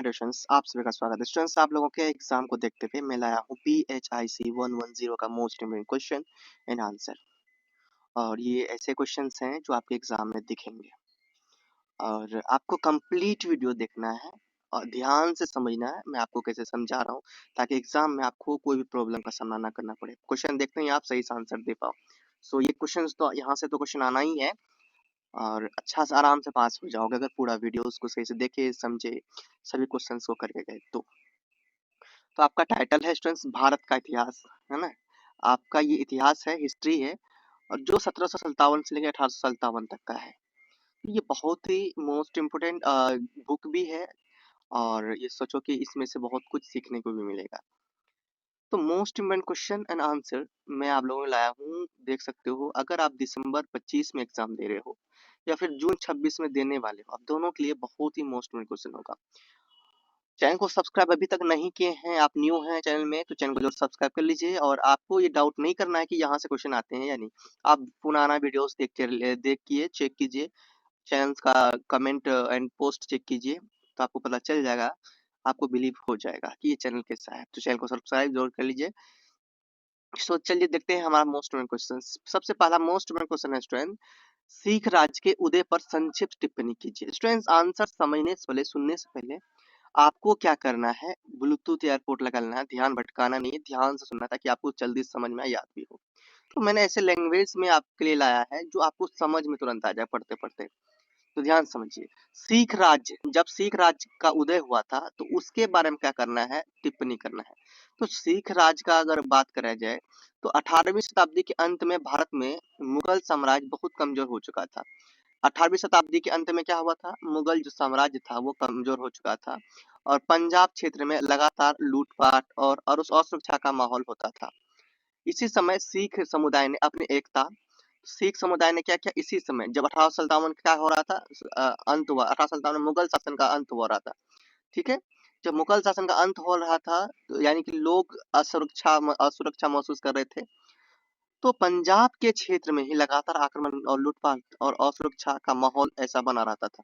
Dear students, आप सभी का स्वागत है। स्टूडेंट्स, आप लोगों के एग्जाम को देखते हुए मैं लाया हूँ PHIC 110 का most important question and answer. और ये ऐसे क्वेश्चंस हैं जो आपके एग्जाम में दिखेंगे और आपको कंप्लीट वीडियो देखना है और ध्यान से समझना है मैं आपको कैसे समझा रहा हूँ, ताकि एग्जाम में आपको कोई भी प्रॉब्लम का सामना ना करना पड़े। क्वेश्चन देखते ही आप सही से आंसर दे पाओ। सो ये क्वेश्चन तो यहाँ से तो क्वेश्चन आना ही है और अच्छा से आराम से पास हो जाओगे अगर पूरा वीडियो उसको सही से देखे समझे सभी क्वेश्चंस को करके गए तो आपका टाइटल है स्टूडेंट्स भारत का इतिहास, है ना। आपका ये इतिहास है, हिस्ट्री है और जो 1757 से लेकर 1857 तक का है। ये बहुत ही मोस्ट इम्पोर्टेंट बुक भी है और ये सोचो कि इसमें से बहुत कुछ सीखने को भी मिलेगा। तो most important question and answer मैं आप लोगों को लाया हूँ, देख सकते हो। अगर आप दिसंबर 25 में एग्जाम दे रहे हो या फिर जून 26 में देने वाले हो, आप दोनों के लिए बहुत ही मोस्ट इम्पोर्टेंट क्वेश्चन होगा। चैनल को सब्सक्राइब अभी तक नहीं किए हैं, आप न्यू हैं चैनल में, तो चैनल को जरूर सब्सक्राइब कर लीजिए। और आपको ये डाउट नहीं करना है कि यहाँ से क्वेश्चन आते हैं या नहीं। आप पुराना वीडियोस देखिए, चेक कीजिए, चैनल का कमेंट एंड पोस्ट चेक कीजिए, तो आपको पता चल जाएगा, आपको बिलीव हो जाएगा कि ये चैनल कैसा है। तो चैनल को सब्सक्राइब जरूर कर लीजिए। सो चलिए देखते हैं हमारा मोस्ट इम्पोर्टेंट क्वेश्चन। सबसे पहला मोस्ट इम्पोर्टेंट क्वेश्चन है स्टूडेंट, सिख राज्य के उदय पर संक्षिप्त टिप्पणी कीजिए। स्टूडेंट्स, आंसर समझने से पहले, सुनने से पहले आपको क्या करना है, ब्लूटूथ एयरपोर्ट लगा लेना है, ध्यान भटकाना नहीं है, ध्यान से सुनना ताकि आपको जल्दी समझ में याद भी हो। तो मैंने ऐसे लैंग्वेज में आपके लिए लाया है जो आपको समझ में तुरंत आ जाए पढ़ते पढ़ते। तो ध्यान समझिए, सिख राज्य, जब सिख राज्य का उदय हुआ था तो उसके बारे में क्या करना है, टिप्पणी करना है। तो सिख राज्य का अगर बात करा जाए तो 18वीं शताब्दी के अंत में भारत में मुगल साम्राज्य बहुत कमजोर हो चुका था। 18वीं शताब्दी के अंत में क्या हुआ था, मुगल जो साम्राज्य था वो कमजोर हो चुका था और पंजाब क्षेत्र में लगातार लूटपाट और असुरक्षा का माहौल होता था। इसी समय सिख समुदाय ने अपनी एकता, सिख समुदाय ने क्या किया, इसी समय जब 1857 क्या हो रहा था, अंत हुआ, 1857 में मुगल शासन का अंत हो रहा था। ठीक है, जब मुगल शासन का अंत हो रहा था तो यानी कि लोग असुरक्षा महसूस कर रहे थे, तो पंजाब के क्षेत्र में ही लगातार आक्रमण और लूटपाट और असुरक्षा का माहौल ऐसा बना रहता था।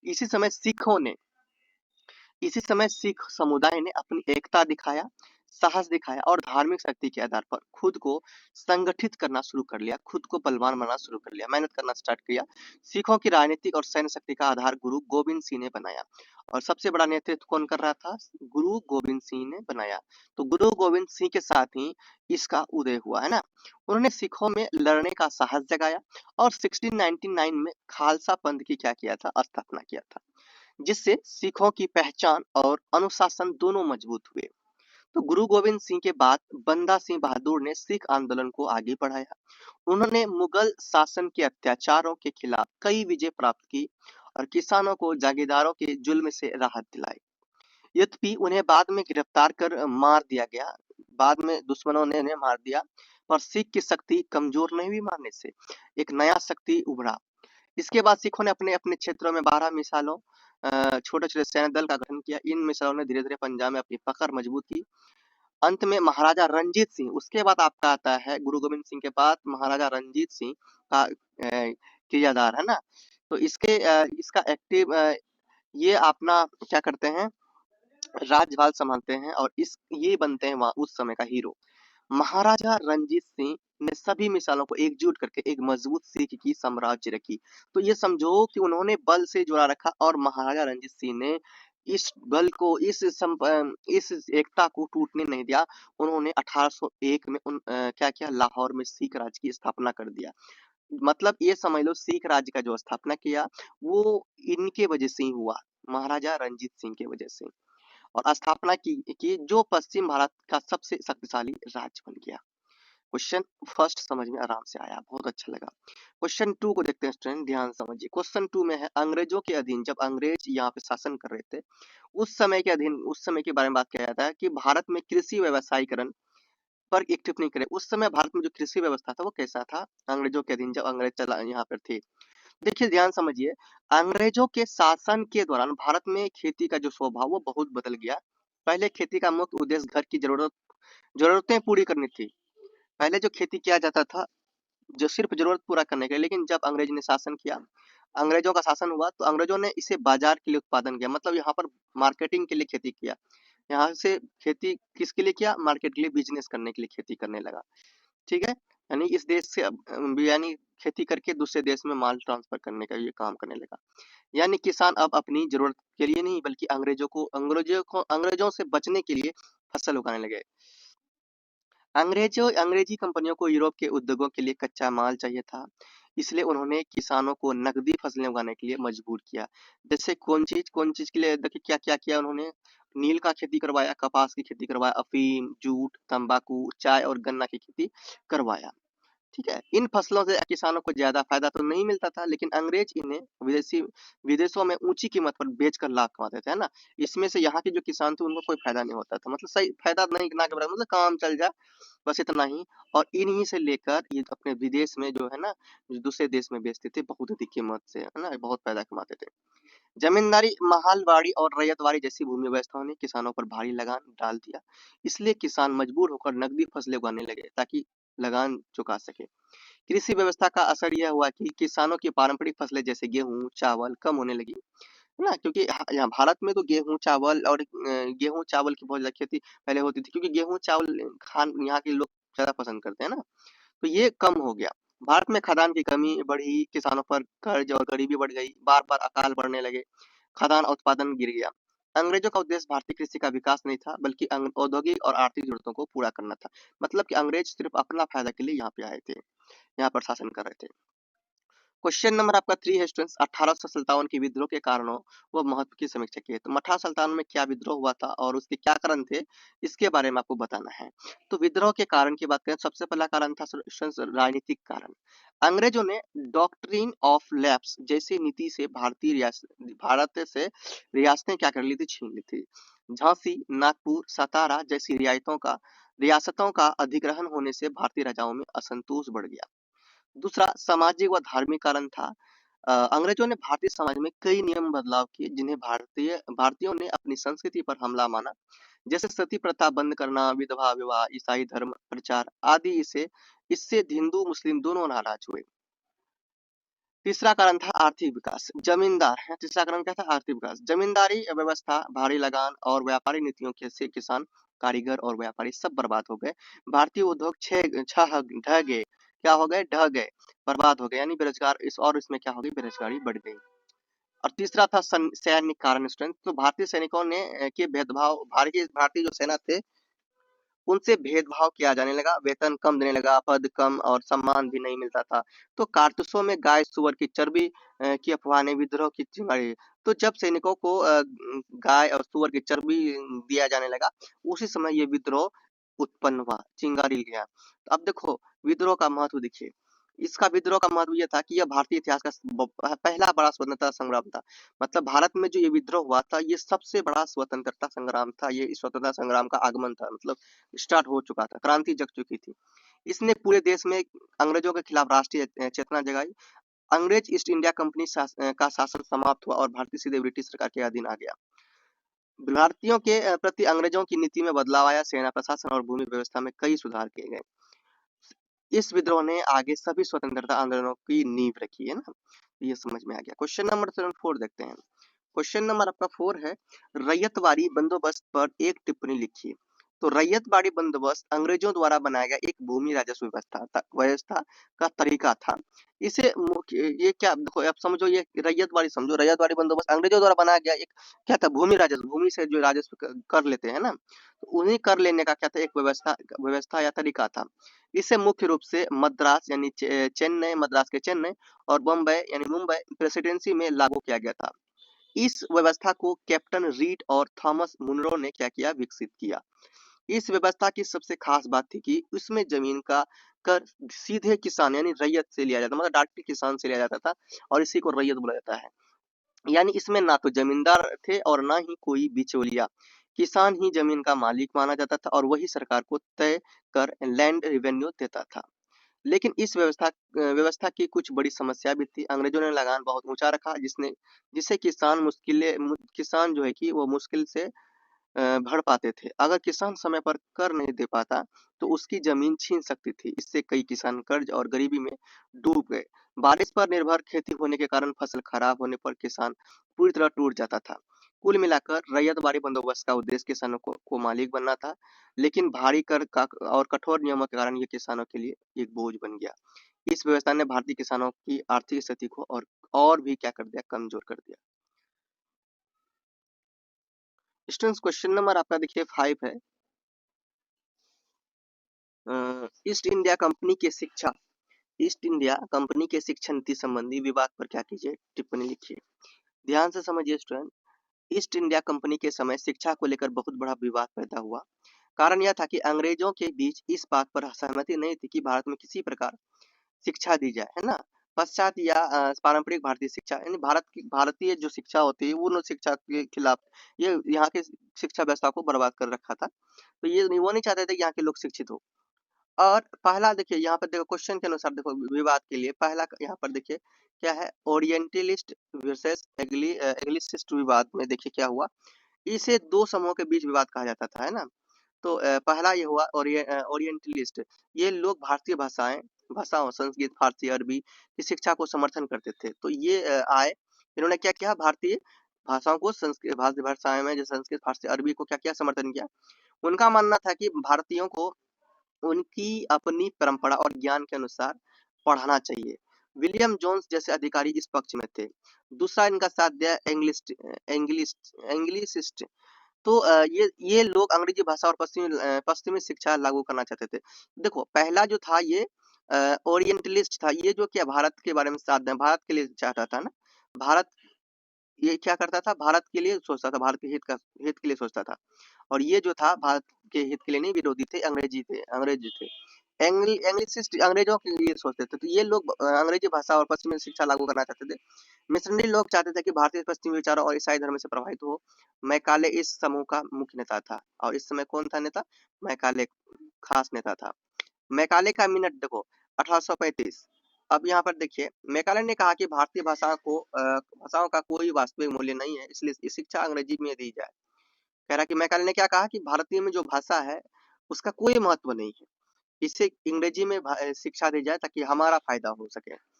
इसी समय सिखों ने, इसी समय सिख समुदाय ने अपनी एकता दिखाया, साहस दिखाया और धार्मिक शक्ति के आधार पर खुद को संगठित करना शुरू कर लिया, खुद को बलवान बनाना शुरू कर लिया, मेहनत करना स्टार्ट किया। सिखों की राजनीतिक और सैन्य शक्ति का आधार गुरु गोविंद सिंह ने बनाया और सबसे बड़ा नेतृत्व कौन कर रहा था, गुरु गोविंद सिंह ने बनाया। तो गुरु गोविंद सिंह के साथ ही इसका उदय हुआ, है ना। उन्होंने सिखों में लड़ने का साहस जगाया और 1699 में खालसा पंथ की क्या किया था, स्थापना किया था, जिससे सिखों की पहचान और अनुशासन दोनों मजबूत हुए। तो गुरु गोविंद सिंह के बाद बंदा सिंह बहादुर ने सिख आंदोलन को आगे बढ़ाया। उन्होंने मुगल शासन के अत्याचारों के खिलाफ कई विजय प्राप्त की और किसानों को जागीरदारों के जुल्म से राहत दिलाई। यद्यपि उन्हें बाद में गिरफ्तार कर मार दिया गया, बाद में दुश्मनों ने उन्हें मार दिया, पर सिख की शक्ति कमजोर नहीं हुई, मारने से एक नया शक्ति उभरा। इसके बाद सिखों ने अपने अपने क्षेत्रों में 12 मिसालों छोटे छोटे सैन्य दल का गठन किया। इन मिसालों ने धीरे धीरे पंजाब में अपनी पकड़ मजबूत की। अंत में महाराजा रंजीत सिंह, उसके बाद आपका आता है गुरु गोविंद सिंह के बाद महाराजा रंजीत सिंह का किरदार, है ना। तो इसका एक्टिव ये अपना क्या करते हैं, राजपाल संभालते हैं और ये बनते हैं वहाँ उस समय का हीरो। महाराजा रंजीत सिंह ने सभी मिसालों को एकजुट करके एक मजबूत सिख की साम्राज्य रखी। तो ये समझो कि उन्होंने बल से जोड़ा रखा और महाराजा रंजीत सिंह ने इस बल को, इस एकता को टूटने नहीं दिया। उन्होंने 1801 में क्या किया, लाहौर में सिख राज्य की स्थापना कर दिया। मतलब ये समझ लो सिख राज्य का जो स्थापना किया वो इनके वजह से ही हुआ, महाराजा रंजीत सिंह के वजह से। और स्थापना की जो पश्चिम भारत का सबसे शक्तिशाली राज्य बन गया। क्वेश्चन फर्स्ट समझ में आराम से आया, बहुत अच्छा लगा। क्वेश्चन 2 को देखते हैं स्टूडेंट, ध्यान समझिए। क्वेश्चन 2 में है, अंग्रेजों के अधीन, जब अंग्रेज यहाँ पे शासन कर रहे थे उस समय के अधीन, उस समय के बारे में बात किया जाता है कि भारत में कृषि व्यवसायीकरण पर एक टिप्पणी करें। उस समय भारत में जो कृषि व्यवस्था था वो कैसा था, अंग्रेजों के अधीन जब अंग्रेज चला यहाँ पर थे। देखिए ध्यान समझिए, अंग्रेजों के शासन के दौरान भारत में खेती का जो स्वभाव वो बहुत बदल गया। पहले खेती का मुख्य उद्देश्य घर की जरूरतें पूरी करनी थी। पहले जो खेती किया जाता था जो सिर्फ जरूरत पूरा करने के लिए, लेकिन जब अंग्रेज ने शासन किया, अंग्रेजों का शासन हुआ तो अंग्रेजों ने इसे बाजार के लिए उत्पादन किया, मतलब यहाँ पर मार्केटिंग के लिए खेती किया। यहाँ से खेती किसके लिए किया? मार्केट के लिए, बिजनेस करने के लिए खेती करने लगा। ठीक है, यानी इस देश से यानी खेती करके दूसरे देश में माल ट्रांसफर करने का ये काम करने लगा। यानी किसान अब अपनी जरूरत के लिए नहीं बल्कि अंग्रेजों से बचने के लिए फसल उगाने लगे। अंग्रेजी कंपनियों को यूरोप के उद्योगों के लिए कच्चा माल चाहिए था, इसलिए उन्होंने किसानों को नकदी फसलें उगाने के लिए मजबूर किया। जैसे कौन चीज के लिए? देखिए क्या क्या किया उन्होंने। नील का खेती करवाया, कपास की खेती करवाया, अफीम, जूट, तंबाकू, चाय और गन्ना की खेती करवाया। ठीक है, इन फसलों से किसानों को ज्यादा फायदा तो नहीं मिलता था, लेकिन अंग्रेज इन्हें विदेशों में ऊंची कीमत पर बेचकर लाभ कमाते थे, है ना। इसमें से यहाँ के जो किसान थे उनको कोई फायदा नहीं होता था, मतलब सही फायदा नहीं, ना के बराबर, मतलब काम चल जाए बस इतना ही। और इन्हीं से लेकर ये अपने विदेश में जो है ना, जो दूसरे देश में बेचते थे बहुत अधिक कीमत से, है ना, बहुत पैदा कमाते थे। जमींदारी, महलवाड़ी और रैयतवाड़ी जैसी भूमि व्यवस्थाओं ने किसानों पर भारी लगान डाल दिया, इसलिए किसान मजबूर होकर नकदी फसलें उगाने लगे ताकि लगान चुका सके। कृषि व्यवस्था का असर यह हुआ कि किसानों की पारंपरिक फसलें जैसे गेहूं, चावल कम होने लगी, है ना, क्योंकि यहाँ भारत में तो गेहूं, चावल और गेहूं, चावल की बहुत ज्यादा खेती पहले होती थी, क्योंकि गेहूं, चावल खान यहाँ के लोग ज्यादा पसंद करते हैं ना, तो ये कम हो गया। भारत में खाद्यान्न की कमी बढ़ी, किसानों पर कर्ज और गरीबी बढ़ गई, बार-बार अकाल पड़ने लगे, खाद्यान्न उत्पादन गिर गया। अंग्रेजों का उद्देश्य भारतीय कृषि का विकास नहीं था, बल्कि औद्योगिक और आर्थिक जरूरतों को पूरा करना था। मतलब कि अंग्रेज सिर्फ अपना फायदा के लिए यहाँ पे आए थे, यहाँ पर शासन कर रहे थे। क्वेश्चन नंबर आपका 3 है स्टूडेंट्स, 1857 के विद्रोह के कारणों व महत्व की समीक्षा की है। तो 1857 में क्या विद्रोह हुआ था और उसके क्या कारण थे, इसके बारे में आपको बताना है। तो विद्रोह के कारण की बात करें, सबसे पहला कारण था स्टूडेंट्स राजनीतिक कारण। अंग्रेजों ने डॉक्ट्रिन ऑफ लैप्स जैसी नीति से भारत से रियासतें क्या कर ली थी? छीन ली थी। झांसी, नागपुर, सतारा जैसी रियासतों का अधिग्रहण होने से भारतीय राजाओं में असंतोष बढ़ गया। दूसरा सामाजिक व धार्मिक कारण था। अंग्रेजों ने भारतीय समाज में कई नियम बदलाव किए जिन्हें भारतीयों ने अपनी संस्कृति पर हमला माना, जैसे सती प्रथा बंद करना, विधवा विवाह, ईसाई धर्म प्रचार आदि। इसे इससे हिंदू मुस्लिम दोनों नाराज हुए। तीसरा कारण था आर्थिक विकास। जमींदार है, तीसरा कारण क्या था? आर्थिक विकास। जमींदारी व्यवस्था, भारी लगान और व्यापारी नीतियों के से किसान, कारीगर और व्यापारी सब बर्बाद हो गए। भारतीय उद्योग ढह गए। क्या हो गए? ढह गए, बर्बाद हो गए, यानी बेरोजगार इसमें क्या हो गई? बेरोजगारी बढ़ गई। और तीसरा था सैन्य कारण स्ट्रेंथ। तो भारतीय सैनिकों ने के भेदभाव, भारतीय जो सेना थे उनसे भेदभाव किया जाने लगा, वेतन कम देने लगा, पद कम और सम्मान भी नहीं मिलता था। तो कारतूसों में गाय सुअर की चर्बी की अफवाह ने विद्रोह की चिंगारी। तो जब सैनिकों को गाय और सुअर की चर्बी दिया जाने लगा, उसी समय ये विद्रोह उत्पन्न हुआ, चिंगारी गया। तो अब देखो विद्रोह का महत्व देखिए। इसका विद्रोह का महत्व यह था कि यह भारतीय इतिहास का पहला बड़ा स्वतंत्रता संग्राम था। मतलब भारत में जो ये विद्रोह हुआ था, ये सबसे बड़ा स्वतंत्रता संग्राम था। ये इस स्वतंत्रता संग्राम का आगमन था, मतलब स्टार्ट हो चुका था, क्रांति जग चुकी थी। इसने पूरे देश में अंग्रेजों के खिलाफ राष्ट्रीय चेतना जगाई। अंग्रेज ईस्ट इंडिया कंपनी का शासन समाप्त हुआ और भारतीय सीधे ब्रिटिश सरकार के अधीन आ गया। भारतीयों के प्रति अंग्रेजों की नीति में बदलाव आया, सेना प्रशासन और भूमि व्यवस्था में कई सुधार किए गए। इस विद्रोह ने आगे सभी स्वतंत्रता आंदोलनों की नींव रखी, है ना। ये समझ में आ गया। क्वेश्चन नंबर 4 देखते हैं। क्वेश्चन नंबर आपका 4 है, रैयतवाड़ी बंदोबस्त पर एक टिप्पणी लिखिए। तो रैयतवाड़ी बंदोबस्त अंग्रेजों द्वारा बनाया गया एक भूमि राजस्व व्यवस्था का तरीका था। इसे ये क्या, देखो आप समझो, ये रैयतवाड़ी समझो। रैयतवाड़ी बंदोबस्त अंग्रेजों द्वारा बनाया गया एक क्या था? भूमि राजस्व, भूमि से जो राजस्व कर लेते हैं ना, तो उन्हें कर लेने का क्या था? एक व्यवस्था या तरीका था। इसे मुख्य रूप से मद्रास यानी चेन्नई, मद्रास के चेन्नई और बम्बई यानी मुंबई प्रेसिडेंसी में लागू किया गया था। इस व्यवस्था को कैप्टन रीड और थॉमस मुनरो ने क्या किया? विकसित किया। इस व्यवस्था की सबसे खास बात थी कि उसमें जमीन का कर सीधे किसान यानी रैयत से लिया जाता, मतलब डायरेक्टली किसान से लिया जाता था, और इसी को रैयत बोला जाता है। यानी इसमें ना तो जमींदार थे और ना ही कोई बिचौलिया। किसान ही जमीन का मालिक माना जाता था और वही सरकार को तय कर लैंड रेवेन्यू देता था। लेकिन इस व्यवस्था की कुछ बड़ी समस्या भी थी। अंग्रेजों ने लगान बहुत ऊंचा रखा, जिसे किसान जो है कि वो मुश्किल से भर पाते थे। अगर किसान समय पर कर नहीं दे पाता तो उसकी जमीन छीन सकती थी। इससे कई किसान कर्ज और गरीबी में डूब गए। बारिश पर निर्भर खेती होने के कारण फसल खराब होने पर किसान पूरी तरह टूट जाता था। कुल मिलाकर रैयतवाड़ी बंदोबस्त का उद्देश्य किसानों को मालिक बनना था, लेकिन भारी कर का और कठोर नियमों के कारण ये किसानों के लिए एक बोझ बन गया। इस व्यवस्था ने भारतीय किसानों की आर्थिक स्थिति को और भी क्या कर दिया, कमजोर कर दिया। स्टूडेंट्स, क्वेश्चन नंबर आपका देखिए 5 है। ईस्ट इंडिया कंपनी के शिक्षा ईस्ट इंडिया कंपनी के शिक्षा नीति संबंधी विवाद पर क्या कीजिए, टिप्पणी लिखिए। ध्यान से समझिए स्टूडेंट, ईस्ट इंडिया कंपनी के समय शिक्षा को लेकर बहुत बड़ा विवाद पैदा हुआ। कारण यह था कि अंग्रेजों के बीच इस बात पर सहमति नहीं थी कि भारत में किसी प्रकार शिक्षा दी जाए, है ना। पश्चात या पारंपरिक भारतीय शिक्षा यानी भारतीय जो शिक्षा होती है वो शिक्षा के खिलाफ ये यहाँ के शिक्षा व्यवस्था को बर्बाद कर रखा था। तो ये वो नहीं चाहते थे कि यहाँ के लोग शिक्षित हो। और पहला देखिए यहाँ पर देखो क्वेश्चन के अनुसार देखो विवाद के लिए पहला यहाँ पर देखिए क्या है, ओरिएंटलिस्ट वर्सेस एंग्लिसिस्ट विवाद में देखिए क्या हुआ। इसे दो समूहों के बीच विवाद कहा जाता था, है ना। तो पहला ये हुआ ओरिएंटलिस्ट। ये लोग भारतीय भाषाओं संस्कृत, फारसी, अरबी की शिक्षा को समर्थन करते थे। तो ये आए, इन्होंने क्या किया, भारतीय भाषाओं को संस्कृत भाषाएं में जो संस्कृत, फारसी, अरबी को क्या किया, समर्थन किया। उनका मानना था कि भारतीयों को उनकी अपनी परंपरा और ज्ञान के अनुसार पढ़ाना चाहिए। विलियम जोन्स जैसे अधिकारी इस पक्ष में थे। दूसरा इनका साथ दिया एंग्लिसिस्ट। तो ये लोग अंग्रेजी भाषा और पश्चिमी शिक्षा लागू करना चाहते थे। देखो पहला जो था ये ओरिएंटलिस्ट था। ये जो क्या भारत के बारे में साथ दें, भारत के लिए चाहता था ना। भारत ये क्या करता था, भारत के लिए सोचता था, भारत के हित के लिए सोचता था। और ये जो था भारत के हित के लिए नहीं, विरोधी थे, अंग्रेजी थे। एंग्लिसिस्ट अंग्रेजों के लिए सोचते थे। तो ये लोग अंग्रेजी भाषा और पश्चिमी शिक्षा लागू करना चाहते थे। मिशनरी लोग चाहते थे कि भारतीय पश्चिमी विचारों और ईसाई धर्म से प्रभावित हो। मैकाले इस समूह का मुख्य नेता था। और इस समय कौन था नेता, मैकाले खास नेता था। मैकाले का मिनट देखो 1835। अब यहाँ पर देखिए मैकाले ने कहा कि भारतीय भाषाओं का कोई वास्तविक मूल्य नहीं है, इसलिए शिक्षा अंग्रेजी में दी जाए। कह रहा कि मैकाले ने क्या कहा कि भारतीय में जो भाषा है उसका कोई महत्व नहीं है, इसे अंग्रेजी में शिक्षा दी जाए ताकि हमारा फायदा हो सके।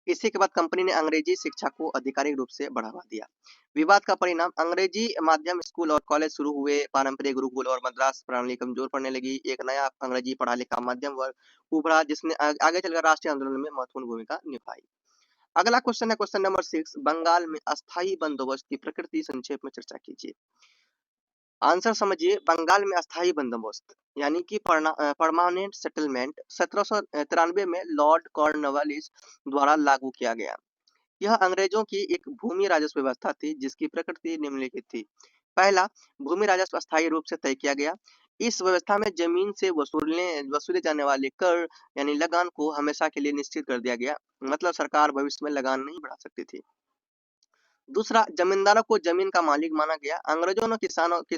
इसी के बाद कंपनी ने अंग्रेजी शिक्षा को आधिकारिक रूप से बढ़ावा दिया। विवाद का परिणाम अंग्रेजी माध्यम स्कूल और कॉलेज शुरू हुए। पारंपरिक गुरुकुल और मद्रास प्रणाली कमजोर पड़ने लगी। एक नया अंग्रेजी पढ़ाने का माध्यम वर्ग उभरा जिसने आगे चलकर राष्ट्रीय आंदोलन में महत्वपूर्ण भूमिका निभाई। अगला क्वेश्चन है क्वेश्चन नंबर 6। बंगाल में अस्थायी बंदोबस्त की प्रकृति संक्षेप में चर्चा कीजिए। आंसर समझिए, बंगाल में अस्थायी बंदोबस्त यानी कि परमानेंट सेटलमेंट 1793 में लॉर्ड कॉर्नवालिस द्वारा लागू किया गया। यह अंग्रेजों की एक भूमि राजस्व व्यवस्था थी जिसकी प्रकृति निम्नलिखित थी। पहला, भूमि राजस्व अस्थायी रूप से तय किया गया। इस व्यवस्था में जमीन से वसूले जाने वाले कर यानी लगान को हमेशा के लिए निश्चित कर दिया गया। मतलब सरकार भविष्य में लगान नहीं बढ़ा सकती थी। दूसरा, जमींदारों को जमीन का मालिक माना गया। अंग्रेजों ने किसानों को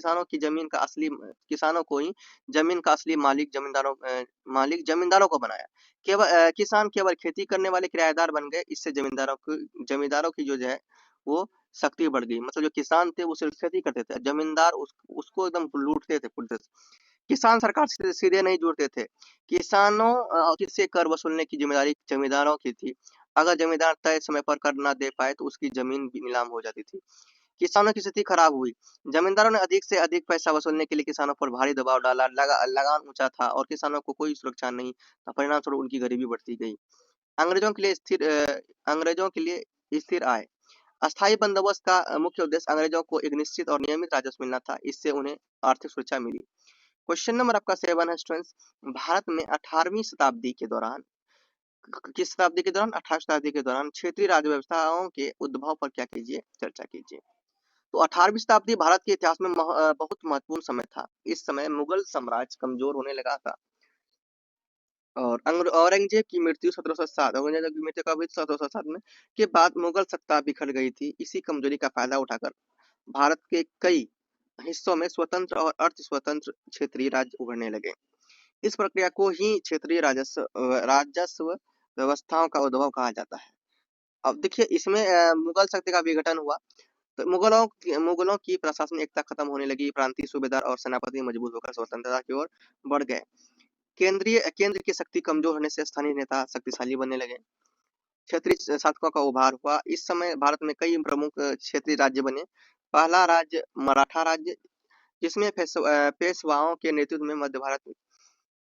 ही जमीन का असली मालिक जमींदारों को बनाया। किसान केवल खेती करने वाले किराएदार बन गए। इससे जमींदारों की जो है वो शक्ति बढ़ गई। मतलब जो किसान थे वो सिर्फ खेती करते थे, जमींदार उसको एकदम लूटते थे पूरी तरह से। किसान सरकार से सीधे नहीं जुड़ते थे। किससे कर वसूलने की जिम्मेदारी जमींदारों की थी। अगर जमींदार तय समय पर कर न दे पाए तो उसकी जमीन भी नीलाम हो जाती थी। किसानों की स्थिति खराब हुई। जमींदारों ने अधिक से अधिक पैसा वसूलने के लिए किसानों पर भारी दबाव डाला। लगान ऊंचा था और किसानों को कोई सुरक्षा नहीं था। परिणाम स्वरूप उनकी गरीबी बढ़ती गई। अंग्रेजों के लिए स्थिर आय। अस्थायी बंदोबस्त का मुख्य उद्देश्य अंग्रेजों को एक निश्चित और नियमित राजस्व मिलना था। इससे उन्हें आर्थिक सुरक्षा मिली। क्वेश्चन नंबर आपका 7 है स्टूडेंट्स। भारत में 18वीं शताब्दी के दौरान किस शताब्दी के दौरान 18वीं शताब्दी के दौरान क्षेत्रीय राज्य व्यवस्थाओं के उद्भव पर क्या कीजिए, चर्चा कीजिए। तो 18वीं शताब्दी भारत के इतिहास में बहुत महत्वपूर्ण समय था। इस समय मुगल साम्राज्य कमजोर होने लगा था और औरंगजेब की मृत्यु 1707 औरंगजेब की मृत्यु कब हुई, 1707 में के बाद मुगल सत्ता बिखर गई थी। इसी कमजोरी का फायदा उठाकर भारत के कई हिस्सों में स्वतंत्र और अर्ध स्वतंत्र क्षेत्रीय राज्य उभरने लगे। इस प्रक्रिया को ही क्षेत्रीय राजस्व व्यवस्थाओं का उद्भव कहा जाता है। अब देखिए इसमें मुगल शक्ति का विघटन हुआ। तो मुगलों की प्रशासनिक एकता खत्म होने लगी। प्रांतीय सूबेदार और सेनापति मजबूत होकर स्वतंत्रता की ओर बढ़ गए। केंद्र की शक्ति कमजोर होने से स्थानीय नेता शक्तिशाली बनने लगे। क्षेत्रीय शासकों का उभार हुआ। इस समय भारत में कई प्रमुख क्षेत्रीय राज्य बने। पहला राज्य मराठा राज्य, जिसमें पेशवाओं के नेतृत्व में मध्य भारत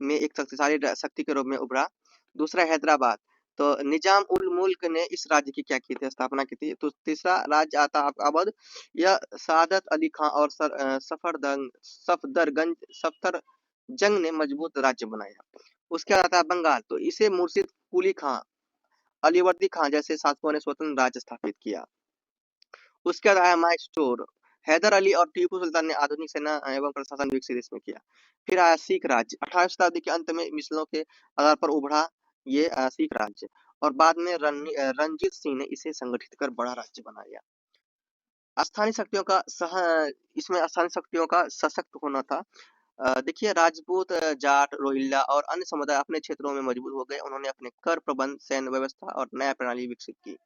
में एक शक्तिशाली शक्ति के रूप में उभरा। दूसरा हैदराबाद, तो निजाम उल मुल्क ने इस राज्य की क्या की थी, स्थापना की थी। तो तीसरा राज्य आता है अवध, यह सादत अली खां और सफदरजंग ने मजबूत राज्य बनाया। उसके बाद आता है बंगाल, तो इसे मुर्शिद कुली खां, अलीवर्दी खां जैसे शासकों ने स्वतंत्र राज्य स्थापित किया। उसके बाद आया मैसूर, हैदर अली और टीपू सुल्तान ने आधुनिक सेना एवं प्रशासन विकसित इसमें किया। फिर आया सिख राज्य, 18वीं शताब्दी के अंत में मिसलों के आधार पर उभरा ये सिख राज्य, और बाद में रणजीत सिंह ने इसे संगठित कर बड़ा राज्य बनाया। स्थानीय शक्तियों का सशक्त होना था। देखिए, राजपूत, जाट, रोहिल्ला और अन्य समुदाय अपने क्षेत्रों में मजबूत हो गए। उन्होंने अपने कर प्रबंध, सैन्य व्यवस्था और नया प्रणाली विकसित की।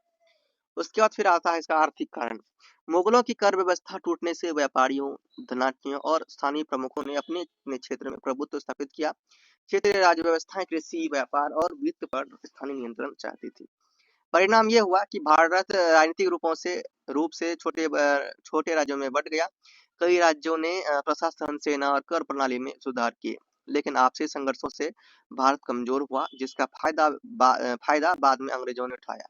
उसके बाद फिर आता है इसका आर्थिक कारण। मुगलों की कर व्यवस्था टूटने से व्यापारियों, धनाढ्यों और स्थानीय प्रमुखों ने अपने अपने क्षेत्र में प्रभुत्व स्थापित किया। क्षेत्रीय राज्य व्यवस्थाएं कृषि, व्यापार और वित्त पर स्थानीय नियंत्रण चाहती थी। परिणाम ये हुआ कि भारत राजनीतिक रूप से छोटे राज्यों में बंट गया। कई राज्यों ने प्रशासन, सेना और कर प्रणाली में सुधार किए, लेकिन आपसी संघर्षों से भारत कमजोर हुआ, जिसका फायदा बाद में अंग्रेजों ने उठाया।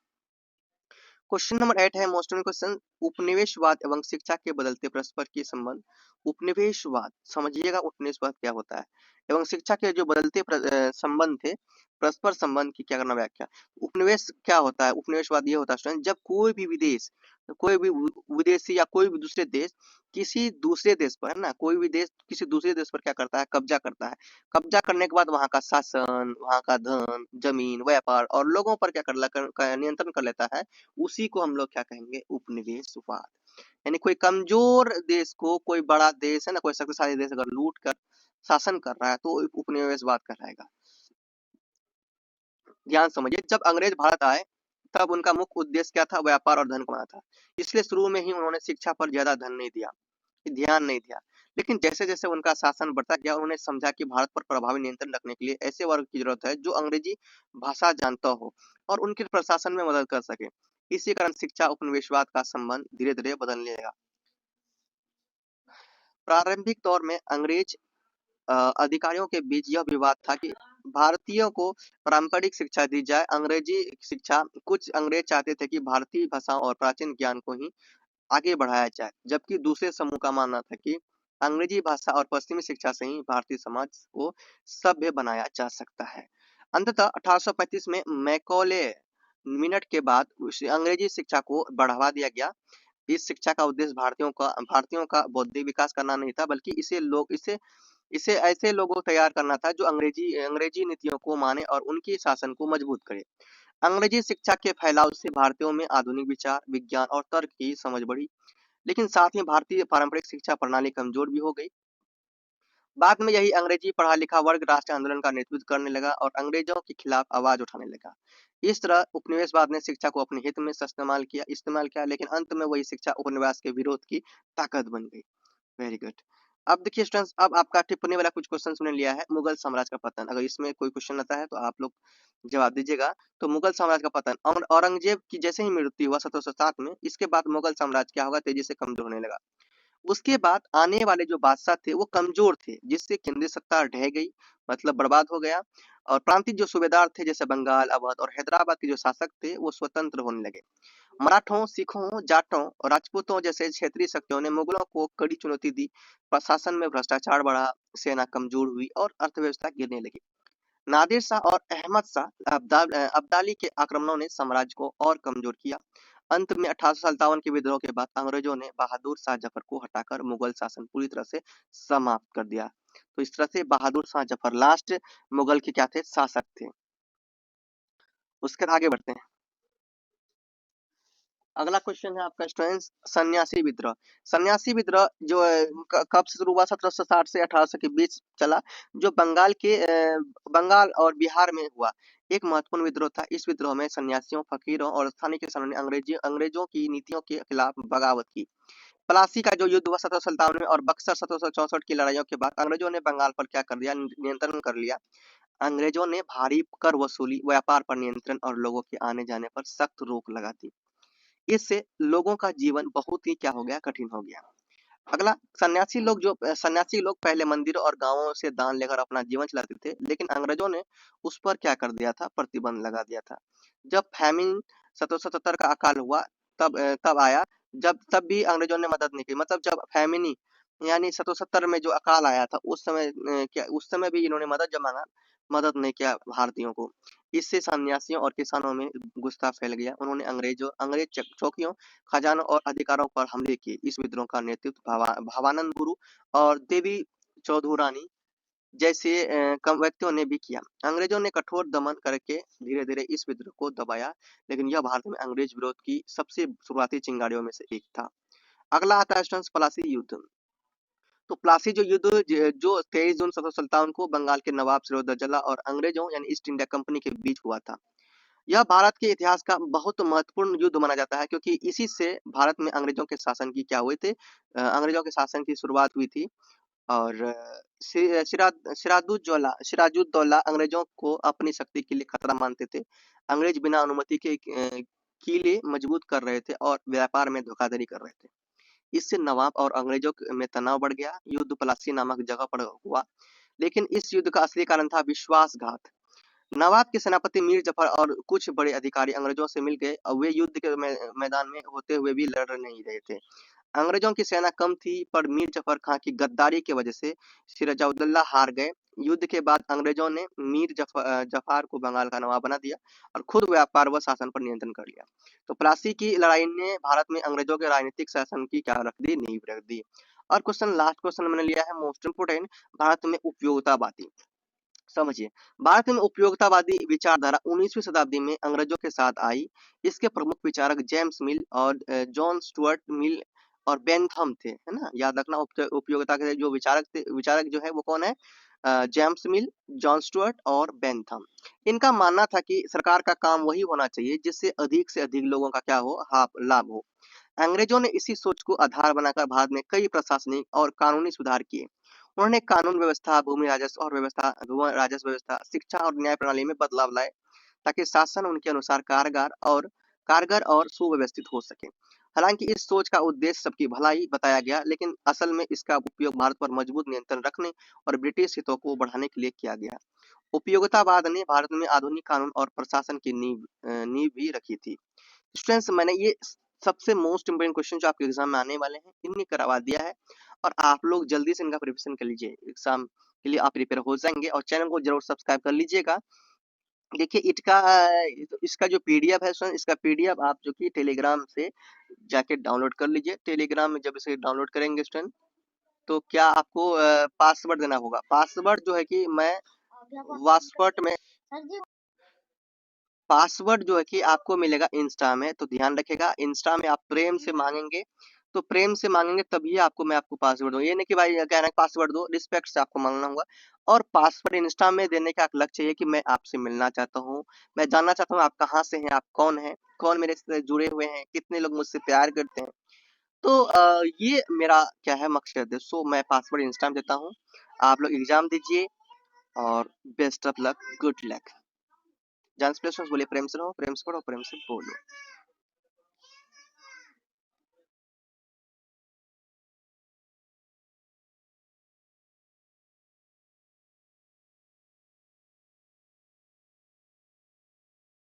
क्वेश्चन नंबर 8 है मोस्ट क्वेश्चन, उपनिवेशवाद एवं शिक्षा के बदलते परस्पर के संबंध। उपनिवेशवाद, समझिएगा उपनिवेशवाद क्या होता है, एवं शिक्षा के जो बदलते संबंध थे, परस्पर संबंध की क्या करना व्याख्या। उपनिवेश क्या होता है? उपनिवेशवाद ये होता है स्टूडेंट, जब कोई भी विदेशी या कोई भी दूसरे देश किसी दूसरे देश पर, है ना, कोई भी देश किसी दूसरे देश पर क्या करता है, कब्जा करता है। कब्जा करने के बाद वहां का शासन, वहां का धन, जमीन, व्यापार और लोगों पर क्या नियंत्रण कर लेता है, उसी को हम लोग क्या कहेंगे, उपनिवेशवाद। यानी कोई कमजोर देश को कोई बड़ा देश, है ना, कोई शक्तिशाली देश अगर लूट कर शासन कर रहा है तो उपनिवेशवाद कहलाएगा। ध्यान समझिए, जब अंग्रेज भारत आए तब उनका मुख्य उद्देश्य क्या था, व्यापार और धन कमाना था। इसलिए शुरू में ही उन्होंने शिक्षा पर ज्यादा ध्यान नहीं दिया। लेकिन जैसे जैसे उनका शासन बढ़ता गया, उन्होंने समझा कि भारत पर प्रभावी नियंत्रण रखने के लिए ऐसे वर्ग की जरूरत है जो अंग्रेजी भाषा जानता हो और उनके प्रशासन में मदद कर सके। इसी कारण शिक्षा उपनिवेशवाद का संबंध धीरे धीरे बदलने लगा। प्रारंभिक दौर में अंग्रेज अधिकारियों के बीच यह विवाद था कि भारतीयों को पारंपरिक शिक्षा दी जाए, अंग्रेजी शिक्षा। कुछ अंग्रेज चाहते थे कि भारतीय भाषा और प्राचीन ज्ञान को ही आगे बढ़ाया जाए, जबकि दूसरे समूह का मानना था कि अंग्रेजी भाषा और पश्चिमी शिक्षा से ही भारतीय समाज को सभ्य बनाया जा सकता है। अंततः 1835 में मैकॉले मिनट के बाद अंग्रेजी शिक्षा को बढ़ावा दिया गया। इस शिक्षा का उद्देश्य भारतीयों का बौद्धिक विकास करना नहीं था, बल्कि इसे ऐसे लोगों को तैयार करना था जो अंग्रेजी नीतियों को माने और उनके शासन को मजबूत करे। अंग्रेजी शिक्षा के फैलाव से भारतीयों में आधुनिक विचार, विज्ञान और तर्क की समझ बढ़ी, लेकिन साथ ही भारतीय पारंपरिक शिक्षा प्रणाली कमजोर भी हो गई। बाद में यही अंग्रेजी पढ़ा लिखा वर्ग राष्ट्रीय आंदोलन का नेतृत्व करने लगा और अंग्रेजों के खिलाफ आवाज उठाने लगा। इस तरह उपनिवेशवाद ने शिक्षा को अपने हित में इस्तेमाल किया, लेकिन अंत में वही शिक्षा उपनिवेश के विरोध की ताकत बन गई। Very good. अब देखिए स्टूडेंट्स, अब आपका टिप्पणी वाला कुछ क्वेश्चन सुनने लिया है, मुगल साम्राज्य का पतन। अगर इसमें कोई क्वेश्चन आता है तो आप लोग जवाब दीजिएगा। तो मुगल साम्राज्य का पतन, और औरंगजेब की जैसे ही मृत्यु हुआ 1707 में, इसके बाद मुगल साम्राज्य क्या होगा, तेजी से कमजोर होने लगा। उसके बाद आने वाले जो बादशाह थे वो कमजोर थे, जिससे केंद्रीय सत्ता ढह गई, मतलब बर्बाद हो गया। और प्रांतीय जो सूबेदार थे, जैसे बंगाल, अवध और हैदराबाद के जो शासक थे, वो स्वतंत्र होने लगे। मराठों, सिखों, जाटों और राजपूतों जैसे क्षेत्रीय शक्तियों ने मुगलों को कड़ी चुनौती दी। प्रशासन में भ्रष्टाचार बढ़ा, सेना कमजोर हुई और अर्थव्यवस्था गिरने लगी। नादिर शाह और अहमद शाह अब्दाली के आक्रमणों ने साम्राज्य को और कमजोर किया। अंत में 1857 के विद्रोह के बाद अंग्रेजों ने बहादुर शाह जफर को हटाकर मुगल शासन पूरी तरह से समाप्त कर दिया। तो इस तरह से बहादुर शाह जफर लास्ट मुगल के क्या थे, शासक थे। उसके बाद आगे बढ़ते हैं। अगला क्वेश्चन है आपका स्टूडेंट्स, सन्यासी विद्रोह। सन्यासी विद्रोह जो कब से शुरू हुआ, 1760 से 1800 के बीच चला, जो बंगाल और बिहार में हुआ। एक महत्वपूर्ण विद्रोह था। इस विद्रोह में सन्यासियों, फकीरों और स्थानीय किसानों ने अंग्रेजों की नीतियों के खिलाफ बगावत की। प्लासी का जो युद्ध हुआ 1757 में और बक्सर 1764 की लड़ाइयों के बाद अंग्रेजों ने बंगाल पर क्या कर दिया, नियंत्रण कर लिया। अंग्रेजों ने भारी कर वसूली, व्यापार पर नियंत्रण और लोगों के आने-जाने पर सख्त रोक लगा दी। इससे लोगों का जीवन बहुत ही क्या हो गया, कठिन हो गया। अगला, सन्यासी लोग पहले मंदिरों और गांवों से दान लेकर अपना जीवन चलाते थे, लेकिन अंग्रेजों ने उस पर क्या कर दिया था, प्रतिबंध लगा दिया था। जब फैमिन 1777 का अकाल हुआ, तब आया, जब तब भी अंग्रेजों ने मदद नहीं की। मतलब जब फैमिनी यानी 1770 में जो अकाल आया था, उस समय भी इन्होंने मदद नहीं किया भारतीयों को। इससे सन्यासियों और किसानों में गुस्सा फैल गया। उन्होंने अंग्रेज चौकियों, खजानों और अधिकारों पर हमले किए। इस विद्रोह का नेतृत्व भवानंद गुरु और देवी चौधुरानी जैसे कम व्यक्तियों ने भी किया। अंग्रेजों ने कठोर दमन करके धीरे-धीरे इस विद्रोह को दबाया, लेकिन यह भारत में अंग्रेज विरोध की सबसे शुरुआती चिंगारियों में से एक था। अगला आता है स्टूडेंट्स, प्लासी युद्ध। तो प्लासी जो 23 जून 1757 को बंगाल के नवाब सिरोजदौल्ला और अंग्रेजों यानी ईस्ट इंडिया कंपनी के बीच हुआ था। यह भारत के इतिहास का बहुत महत्वपूर्ण युद्ध माना जाता है, क्योंकि इसी से भारत में अंग्रेजों के शासन की क्या हुए थे, अंग्रेजों के शासन की शुरुआत हुई थी। और सिराजुद्दौला अंग्रेजों को अपनी शक्ति के लिए खतरा मानते थे। अंग्रेज बिना अनुमति के किले मजबूत कर रहे थे और व्यापार में धोखाधड़ी कर रहे थे। इससे नवाब और अंग्रेजों में तनाव बढ़ गया। युद्ध प्लासी नामक जगह पर हुआ, लेकिन इस युद्ध का असली कारण था विश्वासघात। नवाब के सेनापति मीर जफर और कुछ बड़े अधिकारी अंग्रेजों से मिल गए और वे युद्ध के मैदान में होते हुए भी लड़ नहीं रहे थे। अंग्रेजों की सेना कम थी, पर मीर जफर खां की गद्दारी की वजह से सिराजुद्दौला हार गए। युद्ध के बाद अंग्रेजों ने जफार को बंगाल का नवाब बना दिया और खुद व्यापार व शासन पर नियंत्रण कर लिया। तो प्लासी की लड़ाई ने भारत में अंग्रेजों के राजनीतिक शासन की क्या रख दी, नींव रख दी। और लास्ट क्वेश्चन मैंने लिया है मोस्ट इंपोर्टेंट, भारत में उपयोगितावादी। समझिए, भारत में उपयोगितावादी विचारधारा 19वीं शताब्दी में अंग्रेजों के साथ आई। इसके प्रमुख विचारक जेम्स मिल और जॉन स्टुअर्ट मिल और बेंथम थे, है ना। याद रखना, उपयोगिता के जो विचारक जो है वो कौन है, जेम्स मिल, जॉन स्टुअर्ट और बेंथम। इनका मानना था कि सरकार का काम वही होना चाहिए जिससे अधिक से अधिक लोगों का क्या हो, लाभ हो। अंग्रेजों ने इसी सोच को आधार बनाकर भारत में कई प्रशासनिक और कानूनी सुधार किए। उन्होंने कानून व्यवस्था, राजस्व व्यवस्था, शिक्षा और न्याय प्रणाली में बदलाव लाए, ताकि शासन उनके अनुसार कारगर और सुव्यवस्थित हो सके। हालांकि इस सोच का उद्देश्य सबकी भलाई बताया गया, लेकिन असल में इसका उपयोग भारत पर मजबूत नियंत्रण रखने और ब्रिटिश हितों को बढ़ाने के लिए किया गया। उपयोगितावाद ने भारत में आधुनिक कानून और प्रशासन की नींव भी रखी थी। स्टूडेंट्स, मैंने ये सबसे मोस्ट इम्पोर्टेंट क्वेश्चन जो आपके एग्जाम में आने वाले हैं, इन्हें करवा दिया है, और आप लोग जल्दी से इनका प्रिपरेशन कर लीजिए। एग्जाम के लिए आप प्रिपेयर हो जाएंगे, और चैनल को जरूर सब्सक्राइब कर लीजिएगा। देखिए, इसका जो पीडीएफ है स्टूडेंट, इसका पीडीएफ आप जो कि टेलीग्राम से जाके डाउनलोड कर लीजिए। टेलीग्राम में जब इसे डाउनलोड करेंगे स्टूडेंट, तो क्या आपको पासवर्ड देना होगा। पासवर्ड जो है कि मैं वास्पर्ट में पासवर्ड जो है कि आपको मिलेगा इंस्टा में, तो ध्यान रखिएगा। इंस्टा में आप प्रेम से मांगेंगे, तो प्रेम से मांगेंगे तभी मैं आपको पासवर्ड दूँ। ये नहीं कि भाई कह रहे हैं पासवर्ड दो, रिस्पेक्ट से आपको मांगना होगा। और पासवर्ड इंस्टा में देने का एक लक्ष्य है कि मैं आपसे मिलना चाहता हूँ, मैं जानना चाहता हूँ आप कहाँ से हैं, आप कौन हैं, कौन मेरे से जुड़े हुए हैं, कितने लोग मुझसे प्यार करते हैं। तो ये मेरा क्या है मकसद है। सो मैं पासवर्ड इंस्टा में देता हूँ। आप लोग एग्जाम दीजिए, और best of luck, good luck. जान बोलिए, प्रेम से रहो, प्रेम से पढ़ो, प्रेम से बोलो।